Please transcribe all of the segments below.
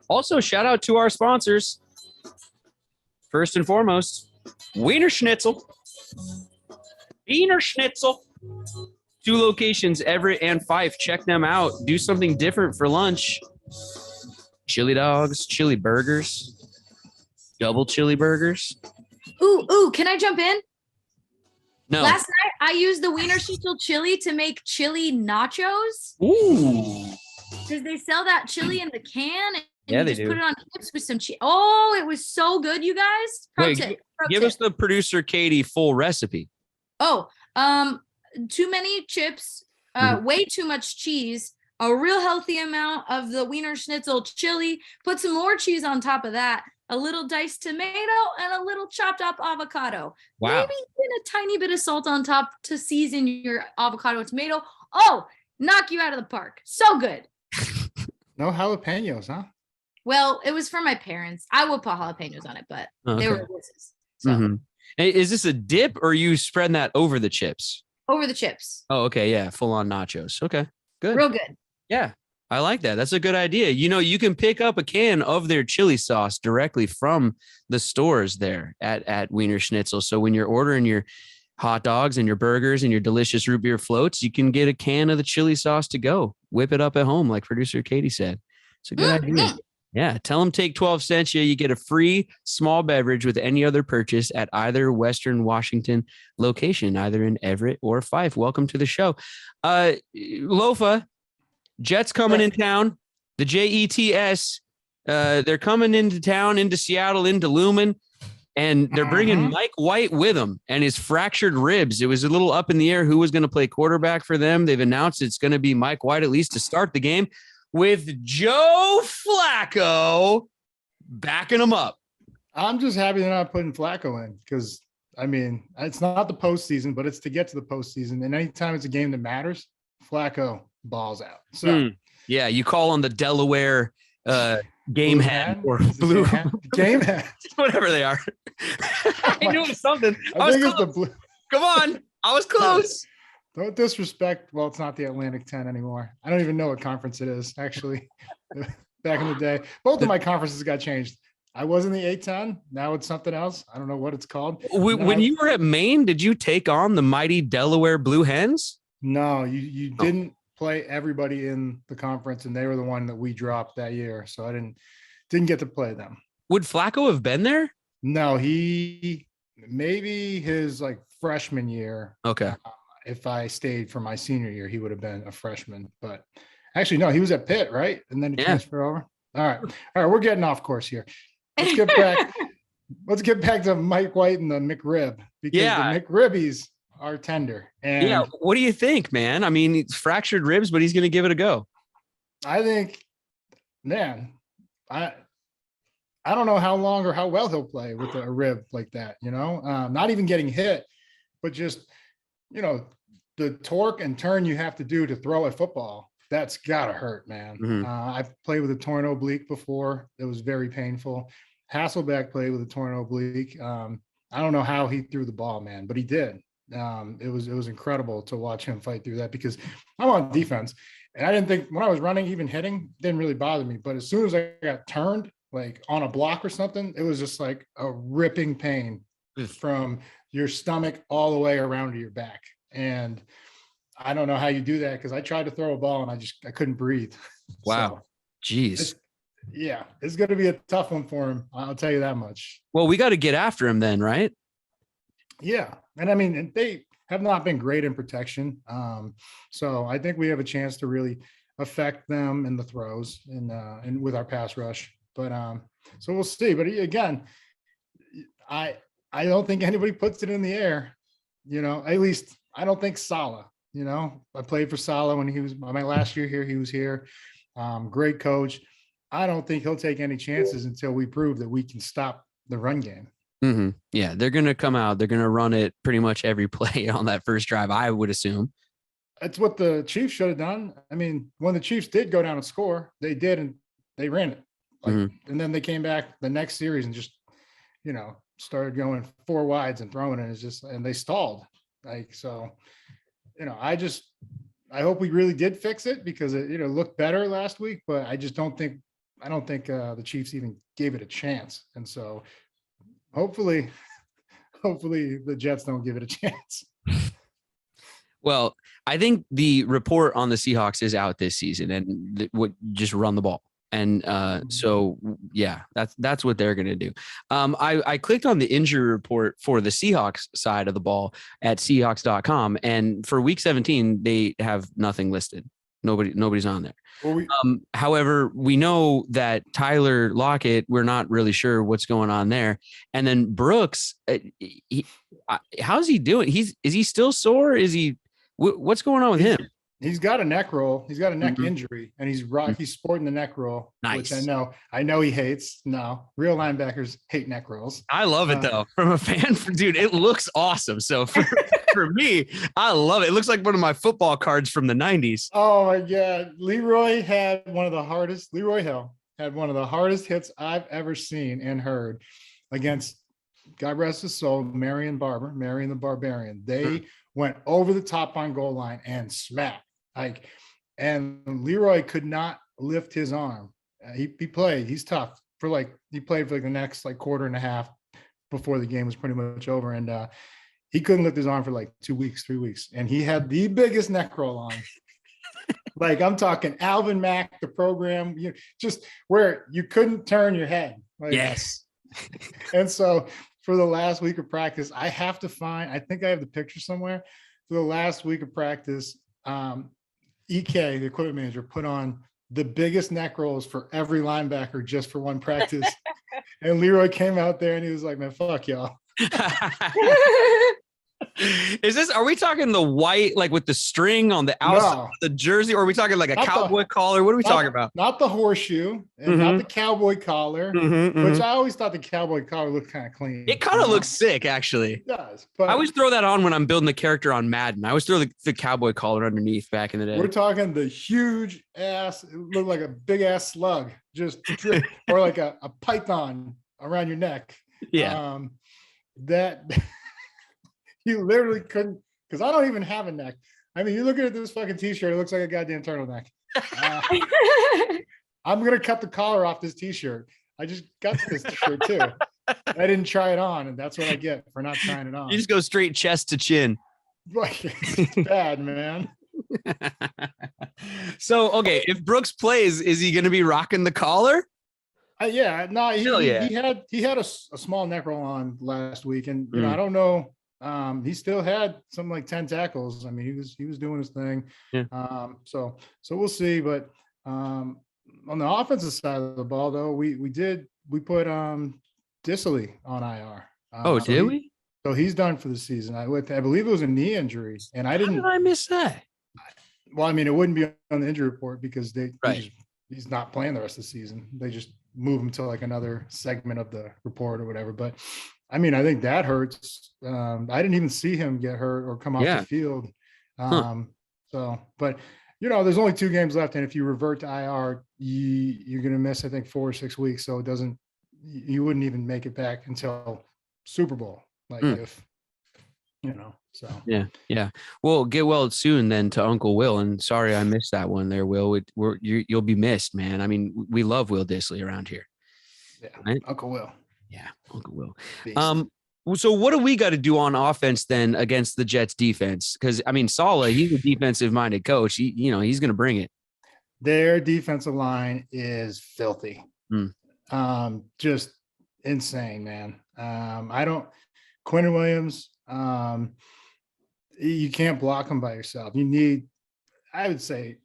Also, shout out to our sponsors. First and foremost, Wiener Schnitzel. Wiener Schnitzel. 2 locations, Everett and Fife. Check them out. Do something different for lunch. Chili dogs, chili burgers, double chili burgers. Ooh, can I jump in? No. Last night, I used the Wiener Schnitzel chili to make chili nachos. Ooh. Because they sell that chili in the can. And Yeah, you they just do. put it on chips with some cheese. Oh, it was so good, you guys. Wait, give us the producer Katie full recipe. Oh, too many chips, way too much cheese, a real healthy amount of the Wiener Schnitzel chili, put some more cheese on top of that, a little diced tomato, and a little chopped up avocado. Wow. Maybe even a tiny bit of salt on top to season your avocado and tomato. Oh, knock you out of the park. So good. No jalapenos, huh? Well, it was for my parents. I would put jalapenos on it, but they were delicious. So. Hey, is this a dip or are you spreading that over the chips? Over the chips. Oh, okay. Yeah. Full on nachos. Okay. Good. Real good. Yeah. I like that. That's a good idea. You know, you can pick up a can of their chili sauce directly from the stores there at Wiener Schnitzel. So when you're ordering your hot dogs and your burgers and your delicious root beer floats, you can get a can of the chili sauce to go. Whip it up at home, like producer Katie said. It's a good idea. Yeah. Tell them take 12 cents. You get a free small beverage with any other purchase at either Western Washington location, either in Everett or Fife. Welcome to the show. Lofa, Jets coming in town. The Jets, they're coming into town, into Seattle, into Lumen, and they're bringing Mike White with them and his fractured ribs. It was a little up in the air who was going to play quarterback for them. They've announced it's going to be Mike White, at least to start the game, with Joe Flacco backing him up. I'm just happy they're not putting Flacco in because, I mean, it's not the postseason, but it's to get to the postseason. And anytime it's a game that matters, Flacco balls out. So, yeah, you call on the Delaware game hat or blue game hat, whatever they are. I knew it was something. I think it's the blue. Come on, I was close. Don't disrespect. Well, it's not the Atlantic 10 anymore. I don't even know what conference it is, actually. Back in the day, both of my conferences got changed. I was in the A10. Now it's something else. I don't know what it's called. When you were at Maine, did you take on the mighty Delaware Blue Hens? No, you didn't play everybody in the conference, and they were the one that we dropped that year. So I didn't get to play them. Would Flacco have been there? No, he maybe his like freshman year. Okay. If I stayed for my senior year, he would have been a freshman. But actually, no, he was at Pitt, right? And then he transferred over. All right, we're getting off course here. Let's get back. Let's get back to Mike White and the McRib because the McRibbies are tender. And what do you think, man? I mean, it's fractured ribs, but he's going to give it a go. I think, man, I don't know how long or how well he'll play with a rib like that. You know, not even getting hit, but just the torque and turn you have to do to throw a football. That's gotta hurt, man. I've played with a torn oblique before. It was very painful. Hasselbeck played with a torn oblique. I don't know how he threw the ball, man, but he did. It was incredible to watch him fight through that because I'm on defense and I didn't think when I was running, even hitting didn't really bother me. But as soon as I got turned like on a block or something, it was just like a ripping pain from your stomach all the way around to your back. And I don't know how you do that because I tried to throw a ball and I couldn't breathe. Wow. Jeez. It's going to be a tough one for him. I'll tell you that much. Well, we got to get after him then, right? Yeah. And I mean, they have not been great in protection. So I think we have a chance to really affect them in the throws and with our pass rush. But so we'll see. But again, I don't think anybody puts it in the air. At least I don't think Saleh. I played for Saleh when he was my last year here. He was here. Great coach. I don't think he'll take any chances until we prove that we can stop the run game. Yeah, they're going to come out. They're going to run it pretty much every play on that first drive, I would assume. That's what the Chiefs should have done. I mean, when the Chiefs did go down and score, they did, and they ran it. And then they came back the next series and just, started going 4 wides and throwing it. And they stalled. I hope we really did fix it because it, looked better last week, but I just don't think I don't think the Chiefs even gave it a chance. And so hopefully the Jets don't give it a chance. Well, I think the report on the Seahawks is out this season and would just run the ball. And so, yeah, that's what they're going to do. I clicked on the injury report for the Seahawks side of the ball at Seahawks.com. And for week 17, they have nothing listed. Nobody's on there. Well, however, we know that Tyler Lockett, we're not really sure what's going on there. And then Brooks, how's he doing? Is he still sore? What's going on with him? He's got a neck roll. He's got a neck injury, and he's sporting the neck roll, nice. Which I know he hates. No, real linebackers hate neck rolls. I love it though. From a fan, dude, it looks awesome. So for me, I love it. It looks like one of my football cards from the 90s. Oh my God. Leroy Hill had one of the hardest hits I've ever seen and heard against, God rest his soul, Marion the Barbarian. They went over the top on goal line and smacked. And Leroy could not lift his arm. He played. He's tough he played for the next quarter and a half before the game was pretty much over. And he couldn't lift his arm for 2 weeks, 3 weeks. And he had the biggest neck roll on. I'm talking Alvin Mack, the program, just where you couldn't turn your head. Yes. And so for the last week of practice, I think I have the picture somewhere. For the last week of practice, EK, the equipment manager, put on the biggest neck rolls for every linebacker just for one practice. And Leroy came out there and he was like, man, fuck y'all. Are we talking the white, with the string on the outside of the jersey, or are we talking like a cowboy collar? What are we talking about? Not the horseshoe and not the cowboy collar, which I always thought the cowboy collar looked kind of clean. It kind of looks sick, actually. It does. But I always throw that on when I'm building the character on Madden. I always throw the cowboy collar underneath back in the day. We're talking the huge ass, it looked like a big ass slug, just or like a python around your neck. Yeah. That you literally couldn't, because I don't even have a neck. I mean, you're looking at this fucking t-shirt, it looks like a goddamn turtleneck. I'm gonna cut the collar off this t-shirt. I just got this t-shirt too. I didn't try it on, and that's what I get for not trying it on. You just go straight chest to chin. It's bad, man. So, okay, if Brooks plays, is he going to be rocking the collar? He had a small neck roll on last week, and I don't know. He still had something like 10 tackles. I mean, he was doing his thing. Yeah. So we'll see. But on the offensive side of the ball, though, we put Dissily on IR. Did we? So he's done for the season. I believe it was a knee injury, and How did I miss that? Well, I mean, it wouldn't be on the injury report because he's not playing the rest of the season. They just move him to another segment of the report or whatever. But I mean, I think that hurts. I didn't even see him get hurt or come off the field. So, but there's only 2 games left, and if you revert to IR, you're going to miss, I think, 4 or 6 weeks. So you wouldn't even make it back until Super Bowl. If so. Yeah. Well, get well soon then to Uncle Will. And sorry I missed that one there, Will. You'll be missed, man. I mean, we love Will Dissly around here. Yeah, right? Uncle Will. Yeah, Uncle Will. Beast. So what do we got to do on offense then against the Jets defense? Because I mean, Saleh, he's a defensive-minded coach. He's going to bring it. Their defensive line is filthy. Just insane, man. Quentin Williams. You can't block him by yourself. You need, I would say,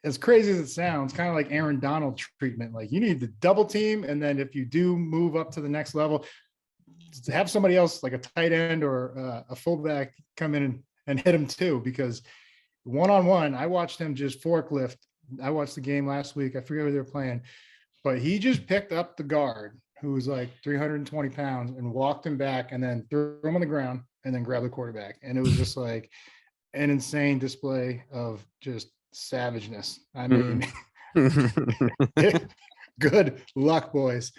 as crazy as it sounds, kind of like Aaron Donald treatment. You need the double team, and then if you do move up to the next level, have somebody else like a tight end or a fullback come in and hit him too. Because one-on-one, I watched him just forklift. I watched the game last week. I forget who they were playing, but he just picked up the guard who was 320 pounds and walked him back and then threw him on the ground and then grabbed the quarterback. And it was just an insane display of just savageness. I mean, good luck, boys.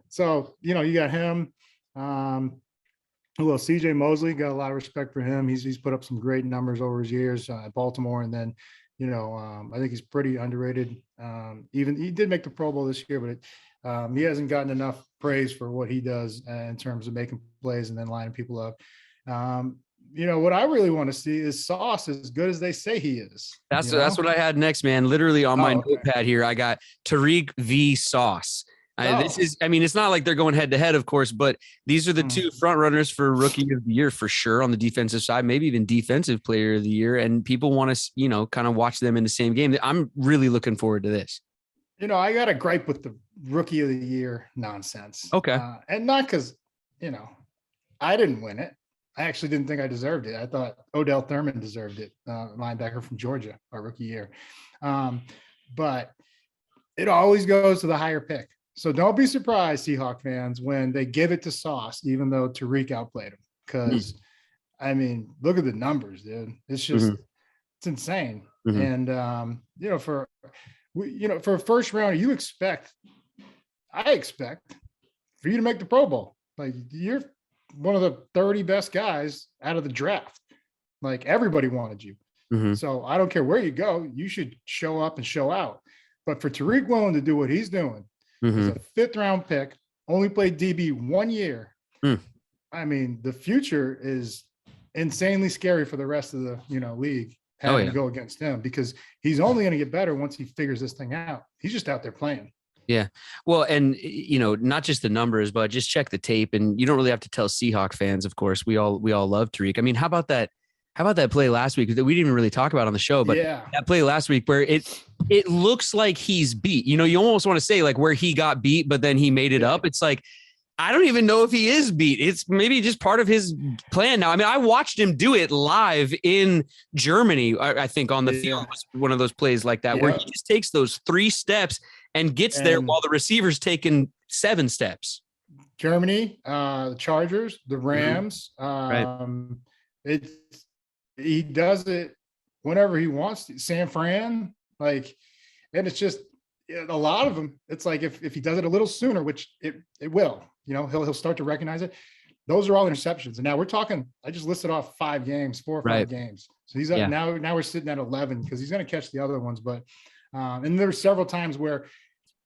So, you got him. Well, CJ Mosley, got a lot of respect for him. He's put up some great numbers over his years at Baltimore. And then I think he's pretty underrated. Even he did make the Pro Bowl this year, but he hasn't gotten enough praise for what he does in terms of making plays and then lining people up. What I really want to see is Sauce as good as they say he is. That's what I had next, man. Literally on my notepad here, I got Tariq v. Sauce. It's not like they're going head to head, of course, but these are the two front runners for Rookie of the Year for sure on the defensive side, maybe even Defensive Player of the Year. And people want to, kind of watch them in the same game. I'm really looking forward to this. I got a gripe with the Rookie of the Year nonsense. Okay. And not because, I didn't win it. I actually didn't think I deserved it. I thought Odell Thurman deserved it, linebacker from Georgia, our rookie year. But it always goes to the higher pick. So don't be surprised, Seahawk fans, when they give it to Sauce, even though Tariq outplayed him. Because, look at the numbers, dude. It's just, it's insane. And, for a first rounder, I expect for you to make the Pro Bowl. Like, you're one of the 30 best guys out of the draft. Like, everybody wanted you. So I don't care where you go, you should show up and show out. But for Tariq Woolen to do what he's doing, he's a 5th round pick, only played DB 1 year. The future is insanely scary for the rest of the league having to go against him, because he's only going to get better once he figures this thing out. He's just out there playing. Yeah. Well, and not just the numbers, but just check the tape. And you don't really have to tell Seahawk fans, of course. We all love Tariq. How about that play last week that we didn't even really talk about on the show, but that play last week where it looks like he's beat. You almost want to say like where he got beat, but then he made it up. It's like, I don't even know if he is beat. It's maybe just part of his plan now. I watched him do it live in Germany, I think on the field was one of those plays like that, where he just takes those 3 steps and gets there while the receiver's taking 7 steps. Germany, the Chargers, the Rams. He does it whenever he wants to. San Fran, and it's just a lot of them. It's like if he does it a little sooner, which it will, he'll start to recognize it. Those are all interceptions. And now we're talking, I just listed off 4 or 5 games. So he's up now we're sitting at 11 because he's going to catch the other ones. But, and there were several times where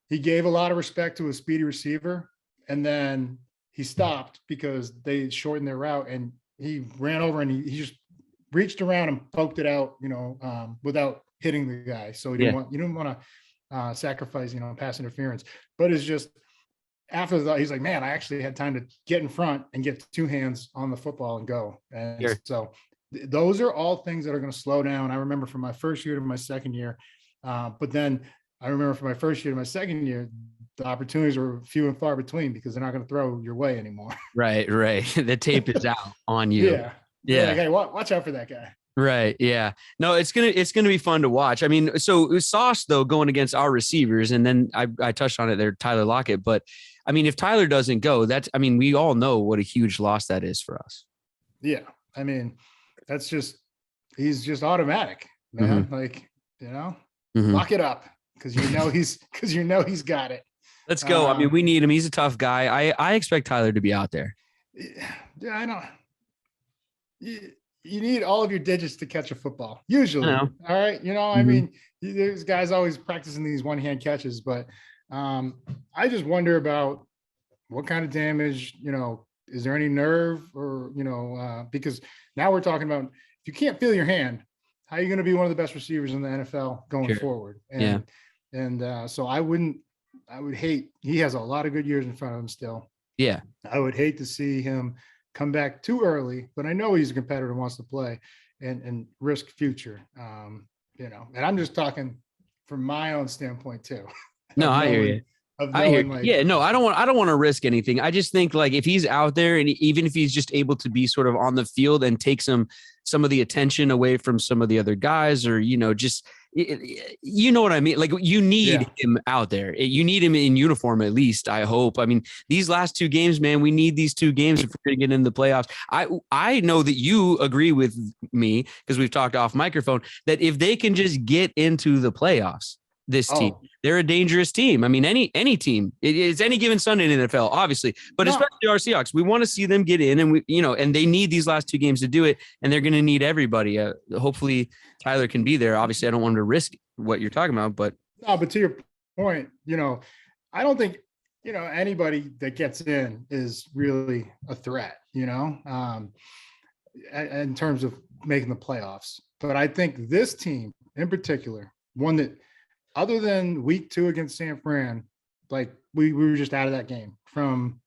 he gave a lot of respect to a speedy receiver, and then he stopped because they shortened their route, and he ran over and he just reached around and poked it out, without hitting the guy. So you didn't want to sacrifice, pass interference. But it's just after that, he's like, man, I actually had time to get in front and get 2 hands on the football and go. And so those are all things that are going to slow down. I remember from my first year to my second year, but then I remember from my first year to my second year, the opportunities were few and far between because they're not going to throw your way anymore. Right. The tape is out on you. Yeah. Like, hey, watch out for that guy. Right. Yeah. No, it's gonna be fun to watch. So Sauce though going against our receivers, and then I touched on it there, Tyler Lockett. But if Tyler doesn't go, we all know what a huge loss that is for us. Yeah. That's just he's just automatic, man. Lock it up because he's got it. Let's go. We need him. He's a tough guy. I expect Tyler to be out there. Yeah, I know. You need all of your digits to catch a football, usually. All right. There's guys always practicing these one-hand catches, but I just wonder about what kind of damage, is there any nerve or, because now we're talking about if you can't feel your hand, how are you going to be one of the best receivers in the NFL going forward? So I would hate, he has a lot of good years in front of him still. Yeah. I would hate to see him come back too early, but I know he's a competitor and wants to play and risk future. And I'm just talking from my own standpoint too. No, I hear you. I don't want to risk anything. I just think like if he's out there and even if he's just able to be sort of on the field and take some of the attention away from some of the other guys, or, just, you know what I mean? Like you need him out there. You need him in uniform, at least, I hope. These last 2 games, man, we need these 2 games if we're going to get into the playoffs. I know that you agree with me because we've talked off microphone that if they can just get into the playoffs, this team. They're a dangerous team. I mean, any team. It's any given Sunday in the NFL, obviously, but especially our Seahawks. We want to see them get in, and and they need these last 2 games to do it, and they're going to need everybody. Hopefully, Tyler can be there. Obviously, I don't want him to risk what you're talking about, but to your point, I don't think anybody that gets in is really a threat. In terms of making the playoffs, but I think this team in particular, one that, other than week 2 against San Fran, like we were just out of that game from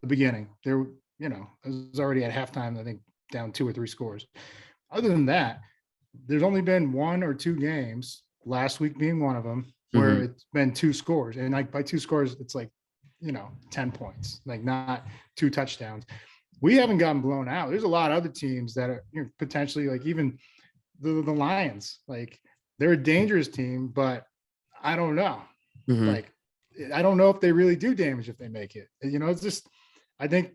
the beginning. There, it was already at halftime, I think down 2 or 3 scores. Other than that, there's only been 1 or 2 games, last week being one of them, where it's been 2 scores. And like by 2 scores, it's like, 10 points, like not 2 touchdowns. We haven't gotten blown out. There's a lot of other teams that are potentially, like even the Lions, like they're a dangerous team, but I don't know. Like, I don't know if they really do damage if they make it. It's just, I think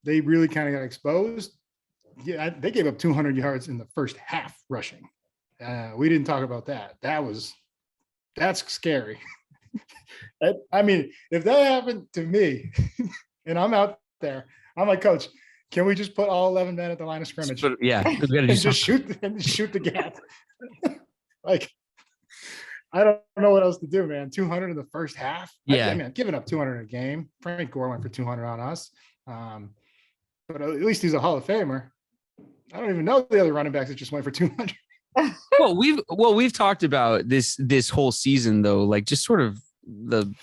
they really kind of got exposed. Yeah, they gave up 200 yards in the first half rushing. We didn't talk about that. That's scary. I mean, if that happened to me and I'm out there, I'm like, Coach, can we just put all 11 men at the line of scrimmage? And just shoot the gap. Like, I don't know what else to do, man. 200 in the first half. Yeah, man, giving up 200 a game. Frank Gore went for 200 on us, but at least he's a Hall of Famer. I don't even know the other running backs that just went for 200. Well, we've talked about this whole season though, like just sort of the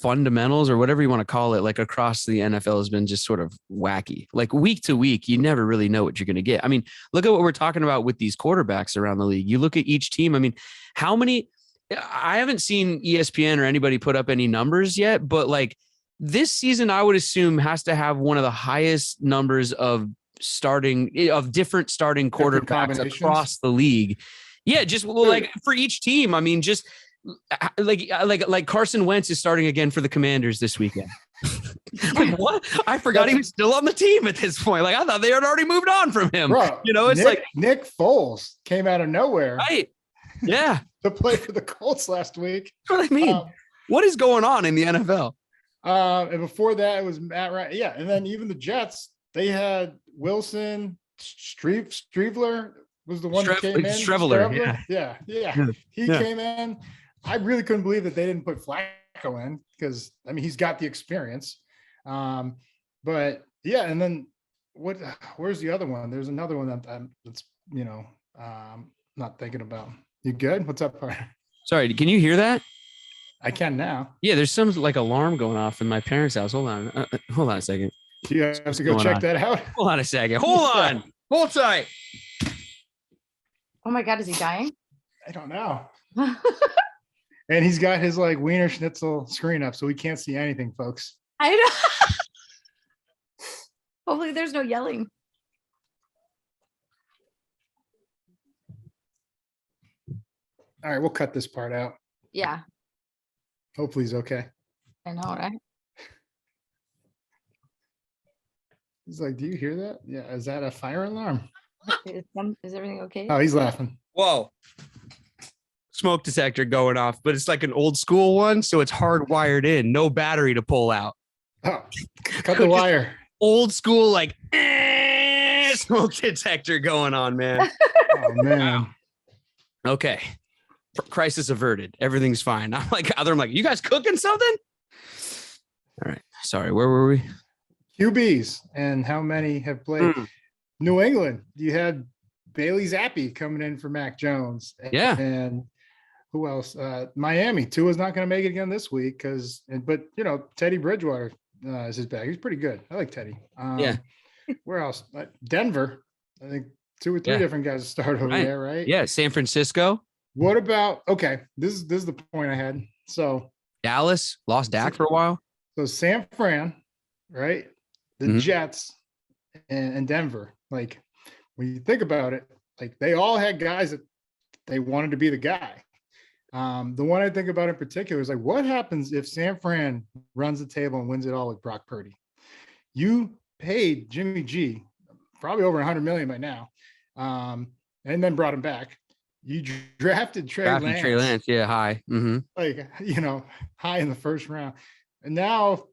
fundamentals or whatever you want to call it, like across the NFL has been just sort of wacky. Like week to week, you never really know what you're going to get. I mean, look at what we're talking about with these quarterbacks around the league. You look at each team. I mean, how many? I haven't seen ESPN or anybody put up any numbers yet, but like this season, I would assume has to have one of the highest numbers of different starting quarterbacks across the league. Yeah, just like for each team. I mean, just like Carson Wentz is starting again for the Commanders this weekend. Like what? I forgot he was still on the team at this point. Like I thought they had already moved on from him. Bro, it's Nick Foles came out of nowhere. Right. Yeah. To play for the Colts last week. That's what I mean. What is going on in the NFL? And before that, it was Matt Ryan. Yeah. And then even the Jets, they had Wilson, Streveler was the one that came in. Streveler. Yeah. He came in. I really couldn't believe that they didn't put Flacco in because, I mean, he's got the experience. But yeah. And then where's the other one? There's another one that's not thinking about. You good? What's up, partner? Sorry, can you hear that? I can now. Yeah, there's some like alarm going off in my parents' house. Hold on a second. Do you have to go check that out? Hold on a second. Hold on. Hold tight. Oh my God, is he dying? I don't know. And he's got his like Wiener Schnitzel screen up, so we can't see anything, folks. I know. Hopefully there's no yelling. All right, we'll cut this part out. Yeah. Hopefully he's okay. I know, right? He's like, do you hear that? Yeah. Is that a fire alarm? Is everything okay? Oh, he's laughing. Whoa. Smoke detector going off, but it's like an old school one. So it's hardwired in, no battery to pull out. Oh, cut the wire. Old school, like smoke detector going on, man. Oh, man. Okay. Crisis averted. Everything's fine. I'm like, you guys cooking something? All right. Sorry. Where were we? QBs and how many have played New England. You had Bailey Zappi coming in for Mac Jones. Yeah. And who else? Miami. Tua's not going to make it again this week but Teddy Bridgewater is his back. He's pretty good. I like Teddy. Yeah. Where else? Denver. I think 2 or 3 different guys to start over there, right? Yeah. San Francisco. What about, okay, this is the point I had. So Dallas lost Dak for a while. So San Fran, right? The Jets and Denver. Like when you think about it, like they all had guys that they wanted to be the guy. The one I think about in particular is like, what happens if San Fran runs the table and wins it all with Brock Purdy? You paid Jimmy G probably over $100 million by now, and then brought him back. You drafted Trey Drafted Trey Lance. Yeah. High. Mm-hmm. like, high in the first round. And now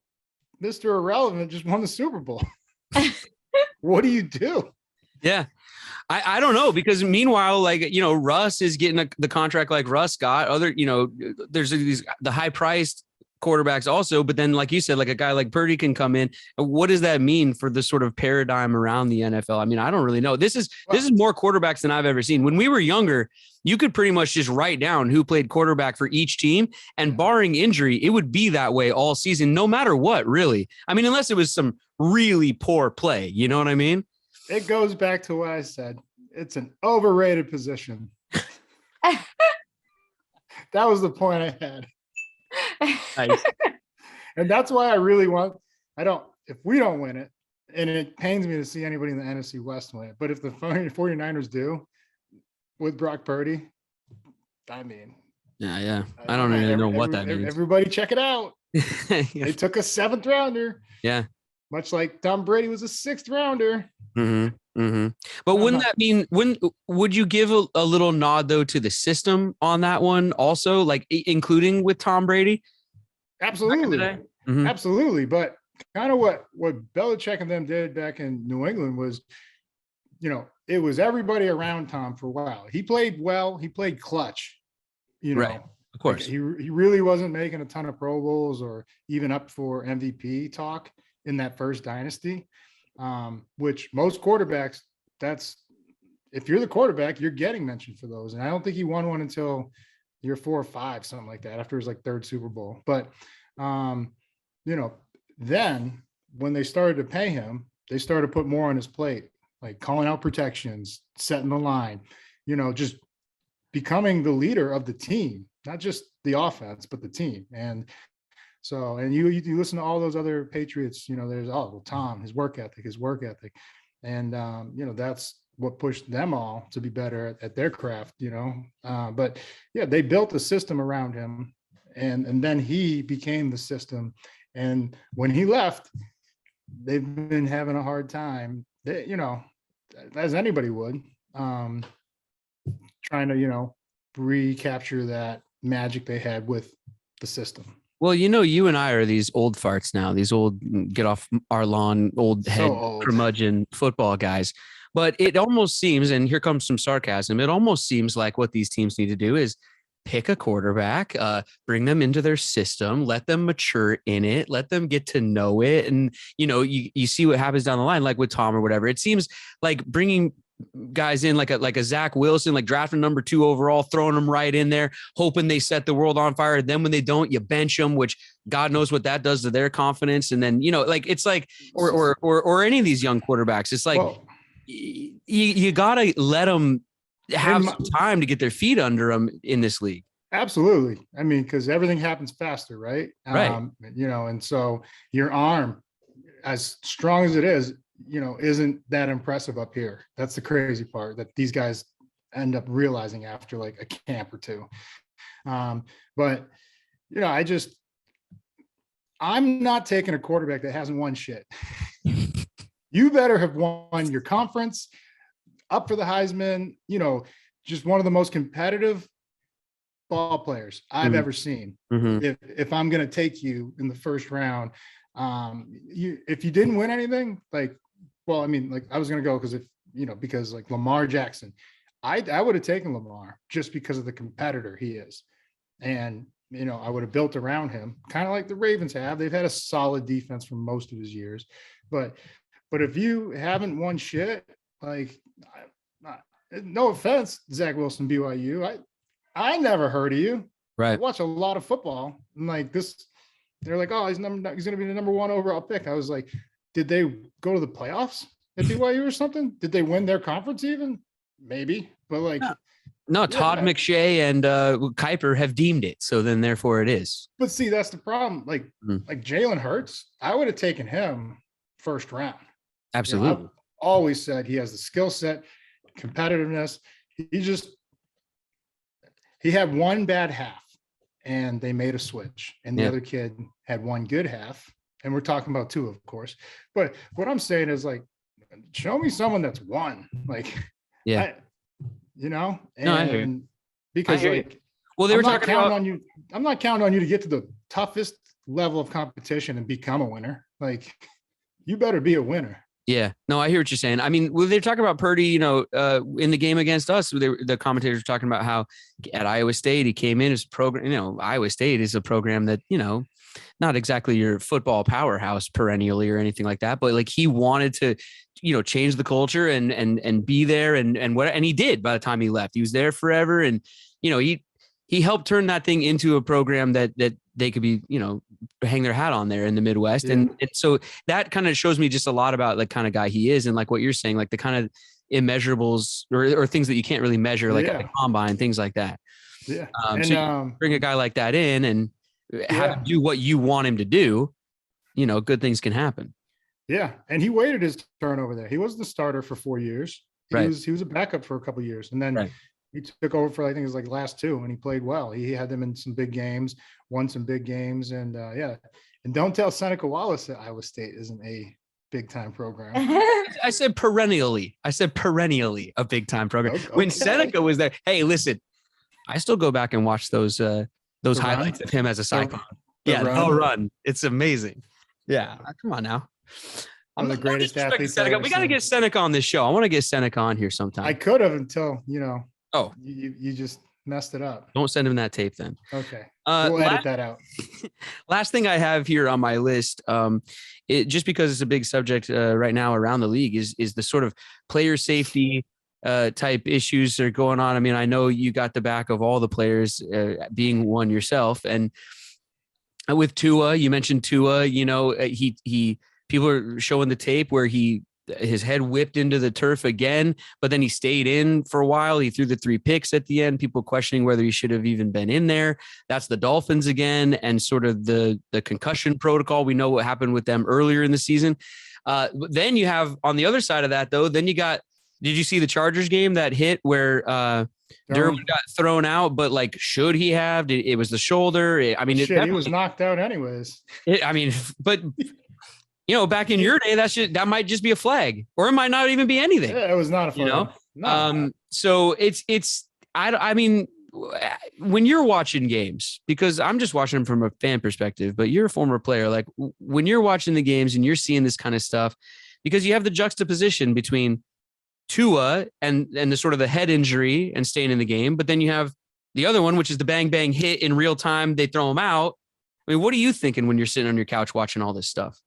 Mr. Irrelevant just won the Super Bowl. What do you do? Yeah. I don't know, because meanwhile, like, Russ is getting the contract like Russ got. Other, there's the high priced quarterbacks also, but then like you said, like a guy like Purdy can come in. What does that mean for the sort of paradigm around the NFL? I mean, I don't really know. This is more quarterbacks than I've ever seen. When we were younger, you could pretty much just write down who played quarterback for each team, and barring injury, it would be that way all season, no matter what, really. I mean, unless it was some really poor play, you know what I mean? It goes back to what I said. It's an overrated position. That was the point I had. Nice. And that's why I really want, if we don't win it, and it pains me to see anybody in the NFC West win it, but if the 49ers do with Brock Purdy, I mean. Yeah. I don't really know what that means. Everybody check it out. They took a 7th rounder. Yeah. Much like Tom Brady was a 6th rounder. Mm-hmm. Mm-hmm. But wouldn't that mean, would you give a little nod though to the system on that one also, like including with Tom Brady? Absolutely. Mm-hmm. Absolutely. But kind of what Belichick and them did back in New England was, it was everybody around Tom for a while. He played well. He played clutch, Right. Of course. Like he really wasn't making a ton of Pro Bowls or even up for MVP talk in that first dynasty, which most quarterbacks, if you're the quarterback, you're getting mentioned for those. And I don't think he won one until year 4 or 5, something like that, after his like 3rd Super Bowl. But, then when they started to pay him, they started to put more on his plate, like calling out protections, setting the line, just becoming the leader of the team, not just the offense, but the team. And so, and you listen to all those other Patriots, there's, Tom, his work ethic. And, that's what pushed them all to be better at their craft, but yeah, they built a system around him, and then he became the system. And when he left, they've been having a hard time, as anybody would, trying to, recapture that magic they had with the system. Well, you and I are these old farts now, these old get off our lawn, old head curmudgeon football guys. But it almost seems, and here comes some sarcasm, it almost seems like what these teams need to do is pick a quarterback, bring them into their system, let them mature in it, let them get to know it. And, you see what happens down the line, like with Tom or whatever. It seems like bringing guys in like a Zach Wilson, like drafting number 2 overall, throwing them right in there, hoping they set the world on fire. Then when they don't, you bench them, which God knows what that does to their confidence. And then, it's like, or any of these young quarterbacks, it's like, you gotta let them have some time to get their feet under them in this league. Absolutely. I mean, because everything happens faster, right? Right. And so your arm, as strong as it is, isn't that impressive up here. That's the crazy part that these guys end up realizing after like a camp or 2. But I'm not taking a quarterback that hasn't won shit. You better have won your conference, up for the Heisman, just one of the most competitive ball players I've ever seen. Mm-hmm. If I'm going to take you in the first round, if you didn't win anything, I was going to go because like Lamar Jackson, I would have taken Lamar just because of the competitor he is. And, I would have built around him kind of like the Ravens have. They've had a solid defense for most of his years, but if you haven't won shit, no offense, Zach Wilson, BYU, I never heard of you. Right. I watch a lot of football, and like this, they're like, oh, he's going to be the number 1 overall pick. I was like, did they go to the playoffs at BYU or something? Did they win their conference even? Maybe, but like, no. Todd McShay and Kuiper have deemed it, so then therefore it is. But see, that's the problem. Like Jalen Hurts, I would have taken him first round. Absolutely. I've always said he has the skill set, competitiveness. He had one bad half and they made a switch, and the other kid had one good half, and we're talking about 2, of course. But what I'm saying is, like, show me someone that's won. Like, No, I hear you. and because hear you. Well, they were talking about on you. I'm not counting on you to get to the toughest level of competition and become a winner. Like, you better be a winner. Yeah, no, I hear what you're saying. I mean, well, they're talking about Purdy, in the game against us, the commentators were talking about how at Iowa State, he came in as a program, Iowa State is a program that, not exactly your football powerhouse perennially or anything like that, but like he wanted to, change the culture and be there and he did by the time he left. He was there forever. And, he helped turn that thing into a program that they could be, hang their hat on there in the Midwest. Yeah. And so that kind of shows me just a lot about the kind of guy he is. And like what you're saying, like the kind of immeasurables or things that you can't really measure, like at the combine, things like that. Yeah. So bring a guy like that in and have him do what you want him to do, good things can happen. Yeah. And he waited his turn over there. He was the starter for 4 years. He was a backup for a couple of years. And then he took over for, I think it was like last 2, and he played well. He had them in some big games, won some big games. And and don't tell Seneca Wallace that Iowa State isn't a big time program. I said perennially a big time program. Okay. When Seneca was there, hey, listen, I still go back and watch those highlights of him as a Cyclone. The run. It's amazing. Yeah. Come on now. I'm the greatest athlete. We got to get Seneca on this show. I want to get Seneca on here sometime. I could have until, Oh, you just messed it up. Don't send him that tape then. Okay. We'll edit that out. Last thing I have here on my list, just because it's a big subject right now around the league is the sort of player safety type issues that are going on. I mean, I know you got the back of all the players being one yourself, and with Tua, you mentioned Tua, he people are showing the tape where his head whipped into the turf again, but then he stayed in for a while. He threw the 3 picks at the end, people questioning whether he should have even been in there. That's the Dolphins again. And sort of the concussion protocol. We know what happened with them earlier in the season. Then you have on the other side of that though, then you got, did you see the Chargers game that hit where Derwin got thrown out, but like, should he have? It was the shoulder. He was knocked out anyways. But back in your day, that might just be a flag, or it might not even be anything. Yeah, it was not a flag. No. So when you're watching games, because I'm just watching them from a fan perspective, but you're a former player, like when you're watching the games and you're seeing this kind of stuff, because you have the juxtaposition between Tua and the sort of the head injury and staying in the game, but then you have the other one, which is the bang bang hit in real time. They throw him out. I mean, what are you thinking when you're sitting on your couch watching all this stuff?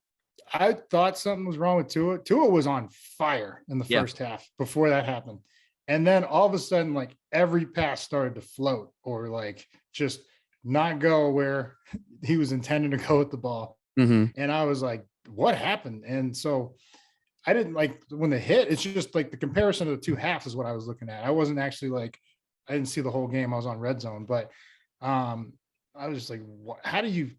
I thought something was wrong with Tua. Tua was on fire in the first half before that happened. And then all of a sudden, like every pass started to float or like just not go where he was intending to go with the ball. Mm-hmm. And I was like, what happened? And so I didn't like when the hit, it's just like the comparison of the 2 halves is what I was looking at. I wasn't actually like, I didn't see the whole game. I was on red zone, but I was just like, how do you,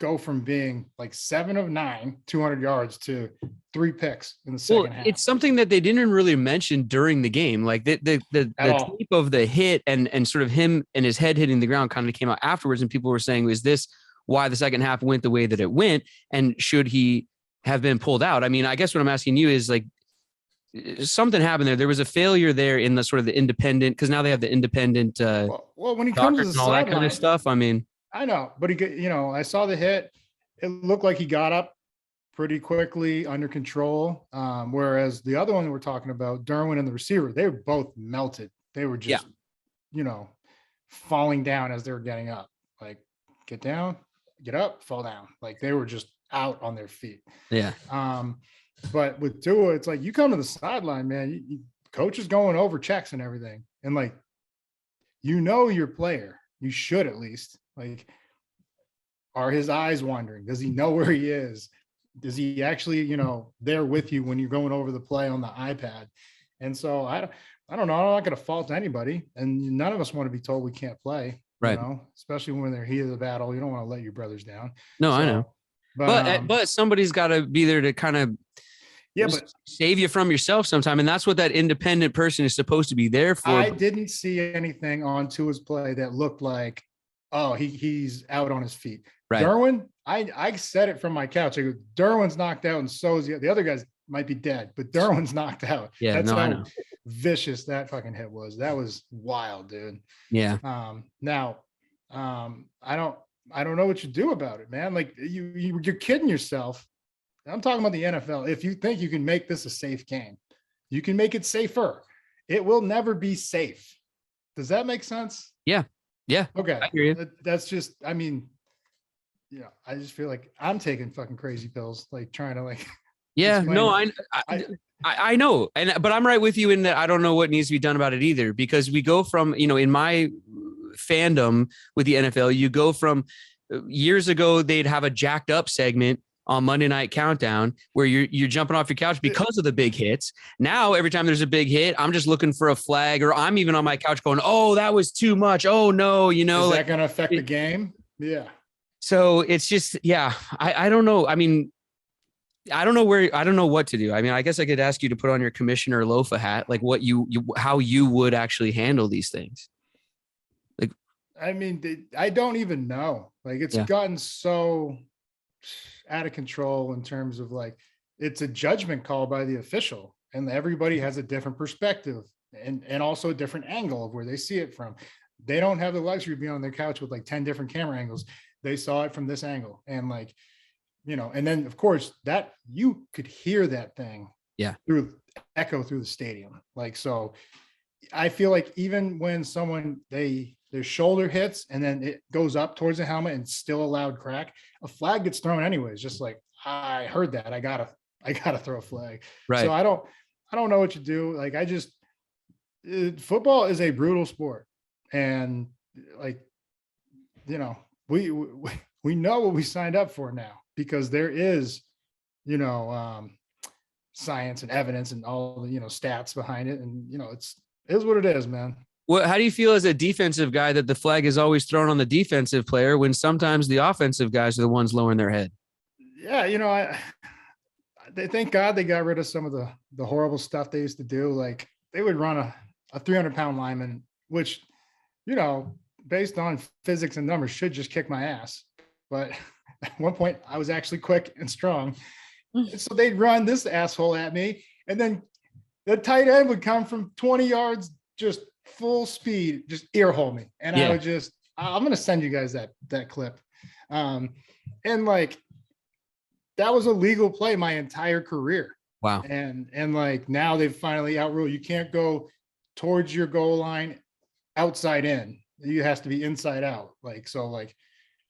go from being like 7 of 9, 200 yards to 3 picks in the second half? It's something that they didn't really mention during the game. Like the tape of the hit and sort of him and his head hitting the ground kind of came out afterwards. And people were saying, is this why the second half went the way that it went? And should he have been pulled out? I mean, I guess what I'm asking you is like, something happened there. There was a failure there in the sort of the independent, because now they have the independent when he comes to the all that kind of stuff. I mean, I know, but I saw the hit. It looked like he got up pretty quickly under control. Whereas the other one we're talking about, Derwin and the receiver, they were both melted. They were just, falling down as they were getting up. Like, get down, get up, fall down. Like they were just out on their feet. Yeah. But with Tua, it's like you come to the sideline, man. Coach is going over checks and everything, and like, your player. You should at least. Like, are his eyes wandering? Does he know where he is? Does he actually, there with you when you're going over the play on the iPad? And so I don't know. I'm not going to fault anybody, and none of us want to be told we can't play, right? Especially when they're heat of the battle. You don't want to let your brothers down. No, I know. But somebody's got to be there to kind of save you from yourself sometime, and that's what that independent person is supposed to be there for. I didn't see anything on Tua's play that looked like, oh, he's out on his feet. Right. Derwin, I said it from my couch. I go, Derwin's knocked out, and so is the other guy's might be dead, but Derwin's knocked out. Yeah, That's no, I how know. vicious that fucking hit was. That was wild, dude. Yeah. Now, I don't know what you do about it, man. Like you're kidding yourself. I'm talking about the NFL. If you think you can make this a safe game, you can make it safer. It will never be safe. Does that make sense? Yeah. Yeah. Okay. I hear you. That's just, I mean, I just feel like I'm taking fucking crazy pills, like trying to like. Yeah. No, I know. But I'm right with you in that I don't know what needs to be done about it either, because we go from, in my fandom with the NFL, you go from years ago, they'd have a jacked up segment on Monday Night Countdown where you're jumping off your couch because of the big hits. Now, every time there's a big hit, I'm just looking for a flag, or I'm even on my couch going, oh, that was too much. Oh no. Is that going to affect the game? Yeah. So it's just, yeah, I don't know. I mean, I don't know what to do. I mean, I guess I could ask you to put on your commissioner Lofa hat, like what how you would actually handle these things. Like, I mean, I don't even know. Like, it's gotten so out of control in terms of like, it's a judgment call by the official, and everybody has a different perspective and also a different angle of where they see it from. They don't have the luxury of being on their couch with like 10 different camera angles. They saw it from this angle, and like, and then of course that you could hear that thing through echo through the stadium. Like, so I feel like even when someone their shoulder hits and then it goes up towards the helmet and still a loud crack, a flag gets thrown anyways. Just like, I heard that, I gotta throw a flag. Right. So I don't know what you do. Like, football is a brutal sport, and like, we know what we signed up for now, because there is, science and evidence and all the, stats behind it. And, it is what it is, man. Well, how do you feel as a defensive guy that the flag is always thrown on the defensive player when sometimes the offensive guys are the ones lowering their head? Yeah. Thank God they got rid of some of the horrible stuff they used to do. Like, they would run a 300-pound lineman, which, based on physics and numbers, should just kick my ass. But at one point I was actually quick and strong. So they'd run this asshole at me, and then the tight end would come from 20 yards, just full speed, just ear hole me. And I would I'm going to send you guys that clip. And like, that was a legal play my entire career. Wow. And like, now they've finally outruled, you can't go towards your goal line outside in. You has to be inside out. Like, so like,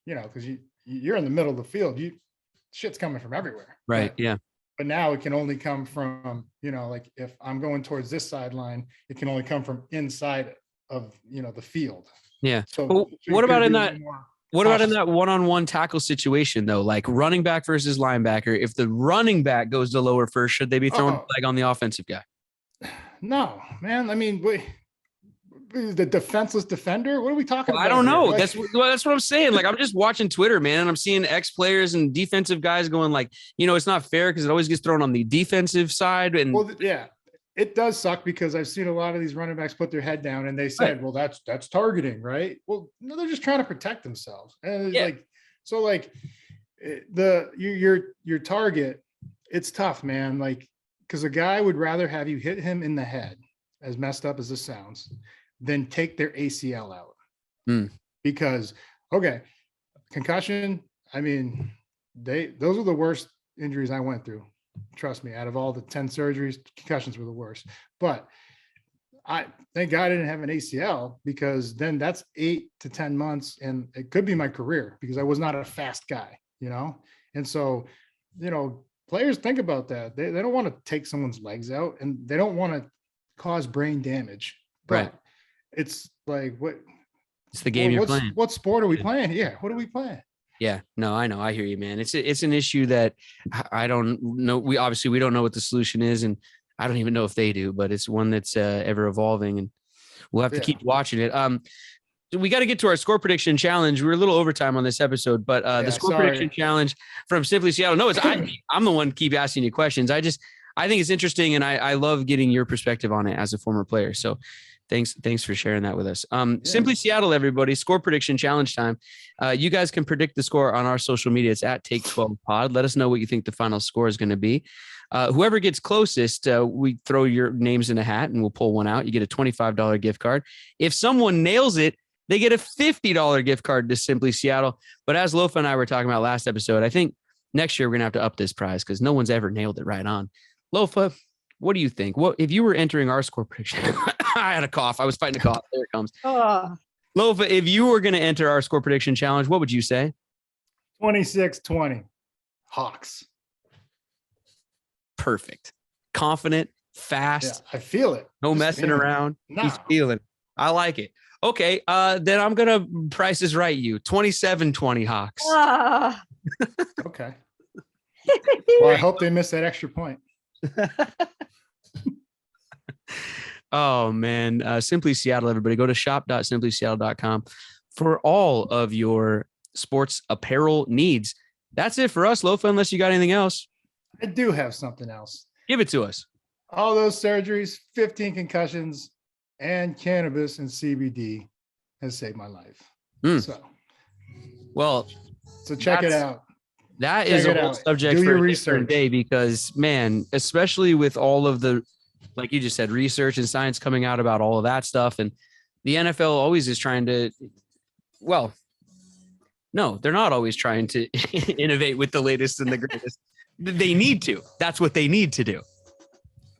because you're in the middle of the field, shit's coming from everywhere. Right. Yeah. But now it can only come from, like, if I'm going towards this sideline, it can only come from inside of, the field. Yeah. So what about in that one-on-one tackle situation though? Like running back versus linebacker, if the running back goes to lower first, should they be throwing a flag on the offensive guy? No, man. I mean, the defenseless defender? What are we talking about? I don't know. Like, that's what I'm saying. Like, I'm just watching Twitter, man, and I'm seeing ex-players and defensive guys going like, it's not fair because it always gets thrown on the defensive side. And it does suck, because I've seen a lot of these running backs put their head down and they said, well, that's targeting, right? Well, no, they're just trying to protect themselves. And your target, it's tough, man. Like, because a guy would rather have you hit him in the head, as messed up as this sounds, then take their ACL out. Because, concussion, I mean, those are the worst injuries I went through. Trust me, out of all the 10 surgeries, concussions were the worst. But I thank God I didn't have an ACL, because then that's 8 to 10 months, and it could be my career, because I was not a fast guy, And so, players think about that. They don't want to take someone's legs out, and they don't want to cause brain damage. But right. It's like, it's the game you're playing. What sport are we playing? Yeah. What are we playing? Yeah, no, I know. I hear you, man. It's an issue that I don't know. We don't know what the solution is, and I don't even know if they do, but it's one that's ever evolving, and we'll have to keep watching it. We got to get to our score prediction challenge. We're a little overtime on this episode, but the score prediction challenge from Simply Seattle. No, it's I'm the one keep asking you questions. I think it's interesting, and I love getting your perspective on it as a former player. So Thanks for sharing that with us. Simply Seattle, everybody. Score prediction challenge time. You guys can predict the score on our social media. It's at Take 12 Pod. Let us know what you think the final score is going to be. Whoever gets closest, we throw your names in a hat and we'll pull one out. You get a $25 gift card. If someone nails it, they get a $50 gift card to Simply Seattle. But as Lofa and I were talking about last episode, I think next year we're going to have to up this prize because no one's ever nailed it right on. Lofa, what do you think? What if you were entering our score prediction? I had a cough. I was fighting a cough. There it comes. Lofa, if you were going to enter our score prediction challenge, what would you say? 26-20 Hawks. Perfect. Confident, fast. Yeah, I feel it. No Just messing around. No. He's feeling it. I like it. Okay. Then I'm going to Price is Right you. 27-20 Hawks. Okay. Well, I hope they miss that extra point. Oh man. Simply Seattle, everybody. Go to shop.simplyseattle.com for all of your sports apparel needs. That's it for us, Lofa, unless you got anything else. I do have something else. Give it to us. All those surgeries, 15 concussions, and cannabis and CBD has saved my life. So check it out. That is a whole subject for a different day because, man, especially with all of the, like you just said, research and science coming out about all of that stuff. And the NFL always is trying to, well, no, they're not always trying to innovate with the latest and the greatest. They need to. That's what they need to do.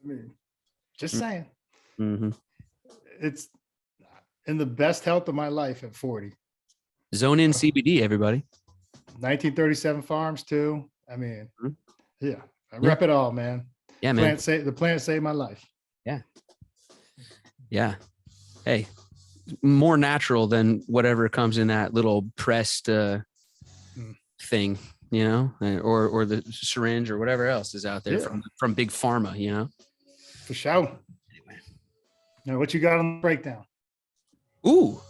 I mean, just saying. Mm-hmm. It's in the best health of my life at 40. Zone in CBD, everybody. 1937 farms too. I mean, yeah, I rep it all, man. Yeah, man. The plant saved my life. Yeah. Hey, more natural than whatever comes in that little pressed thing, you know, or the syringe or whatever else is out there from big pharma, you know. For sure. Anyway. Now, what you got on the breakdown? Ooh.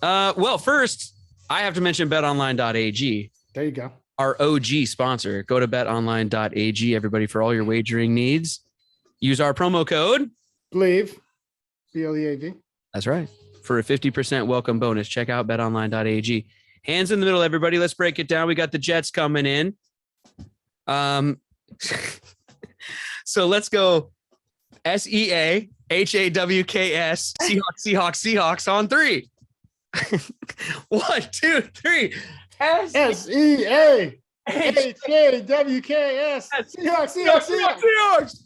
Well, first, I have to mention betonline.ag. There you go. Our OG sponsor. Go to betonline.ag, everybody, for all your wagering needs. Use our promo code. Believe. BLEAV. That's right. For a 50% welcome bonus. Check out betonline.ag. Hands in the middle, everybody. Let's break it down. We got the Jets coming in. So let's go SEAHAWKS. Seahawks on 3. 1, 2, 3. SEAHAWKS. Seahawks.